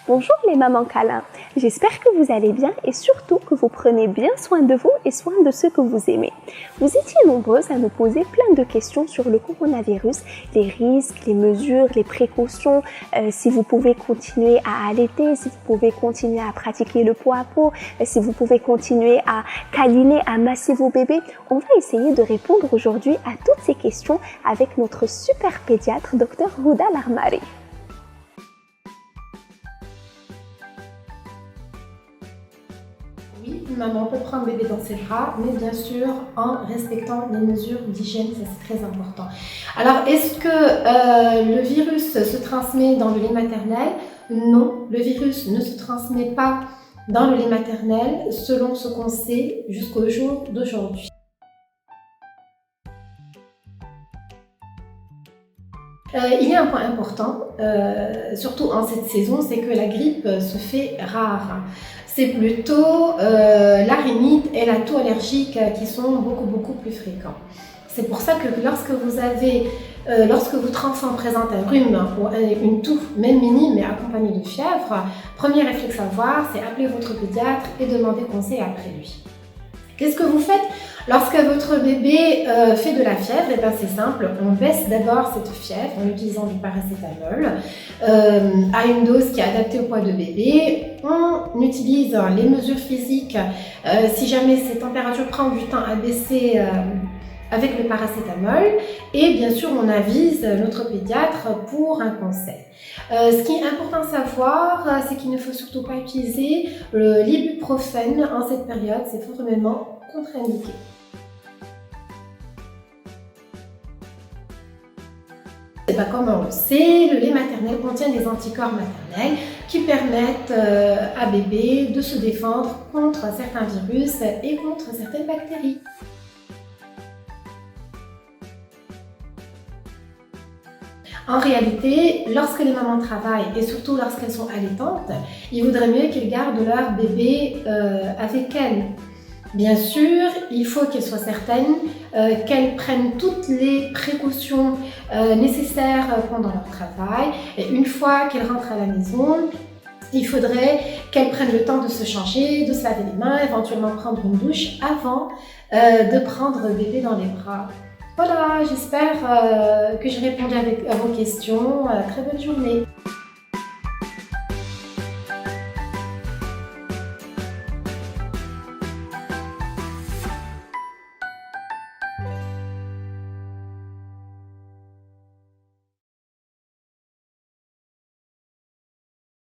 Bonjour les mamans câlins, j'espère que vous allez bien et surtout que vous prenez bien soin de vous et soin de ceux que vous aimez. Vous étiez nombreuses à nous poser plein de questions sur le coronavirus, les risques, les mesures, les précautions, si vous pouvez continuer à allaiter, si vous pouvez continuer à pratiquer le pot à pot, si vous pouvez continuer à câliner, à masser vos bébés. On va essayer de répondre aujourd'hui à toutes ces questions avec notre super pédiatre, Dr Houda Larmari. Oui, une maman peut prendre bébé dans ses bras, mais bien sûr en respectant les mesures d'hygiène, ça c'est très important. Alors, est-ce que le virus se transmet dans le lait maternel? Non, le virus ne se transmet pas dans le lait maternel selon ce qu'on sait jusqu'au jour d'aujourd'hui. Il y a un point important, surtout en cette saison, c'est que la grippe se fait rare. C'est plutôt la rhinite et la toux allergique qui sont beaucoup plus fréquents. C'est pour ça que lorsque votre enfant présente un rhume ou une toux, même minime mais accompagnée de fièvre, premier réflexe à avoir, c'est appeler votre pédiatre et demander conseil après lui. Qu'est-ce que vous faites lorsque votre bébé fait de la fièvre? Eh bien, c'est simple, on baisse d'abord cette fièvre en utilisant du paracétamol à une dose qui est adaptée au poids de bébé. On utilise les mesures physiques si jamais cette température prend du temps à baisser avec le paracétamol, et bien sûr on avise notre pédiatre pour un conseil. Ce qui est important à savoir, c'est qu'il ne faut surtout pas utiliser l'ibuprofène en cette période, c'est formellement contre-indiqué. Comme on le sait, le lait maternel contient des anticorps maternels qui permettent à bébé de se défendre contre certains virus et contre certaines bactéries. En réalité, lorsque les mamans travaillent et surtout lorsqu'elles sont allaitantes, il vaudrait mieux qu'elles gardent leur bébé avec elles. Bien sûr, il faut qu'elles soient certaines qu'elles prennent toutes les précautions nécessaires pendant leur travail. Et une fois qu'elles rentrent à la maison, il faudrait qu'elles prennent le temps de se changer, de se laver les mains, éventuellement prendre une douche avant de prendre bébé dans les bras. Voilà, j'espère que j'ai répondu à vos questions. Très bonne journée.